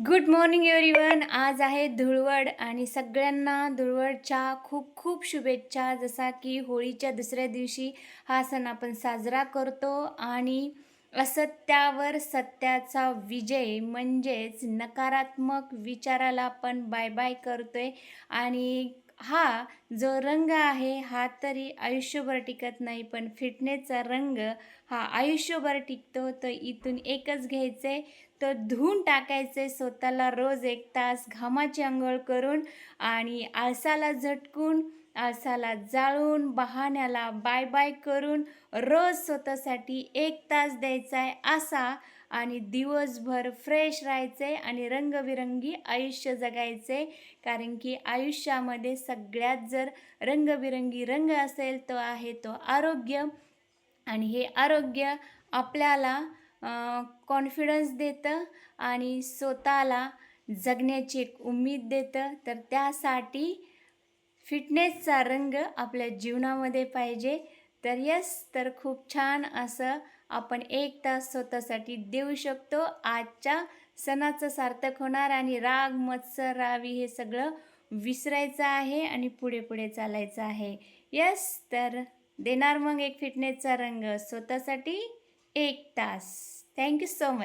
Good morning everyone. आज आहे धुळवड आणि सगळ्यांना धुळवडच्या खूप खूप शुभेच्छा. जसा की होळीच्या दुसऱ्या दिवशी हा सण आपण साजरा करतो आणि असत्यावर सत्याचा विजय म्हणजेच नकारात्मक विचाराला आपण बाय बाय करतोय. आणि हा जो रंग आहे हा तरी आयुष्यभर टिकत नाही, पण फिटनेसचा रंग हा आयुष्यभर टिकतो. तर इथून एकच घ्यायचे, तर धुवून टाकायचे स्वतःला रोज 1 तास घामाची अंघोळ करून आणि आळसाला झटकून, आळसाला जाळून, बहाण्याला बाय बाय करून रोज स्वतःसाठी 1 तास द्यायचा आहे असा. आणि दिवसभर फ्रेश राहायचे आणि रंगबिरंगी आयुष्य जगायचे. कारण की आयुष्यामध्ये सगळ्यात जर रंगबिरंगी रंग असेल तो आहे तो आरोग्य. आणि हे आरोग्य आपल्याला कॉन्फिडन्स देतं आणि स्वतःला जगण्याची एक उमेद देतं. तर त्यासाठी फिटनेसचा रंग आपल्या जीवनामध्ये पाहिजे. तर तर खूप छान असं आपण 1 तास स्वतःसाठी देऊ शकतो. आजच्या सणाचं सार्थक होणार आणि राग मत्सर रावी हे सगळं विसरायचं आहे आणि पुढे पुढे चालायचं आहे. तर देणार मग एक फिटनेसचा रंग स्वतःसाठी 1 तास. Thank you so much.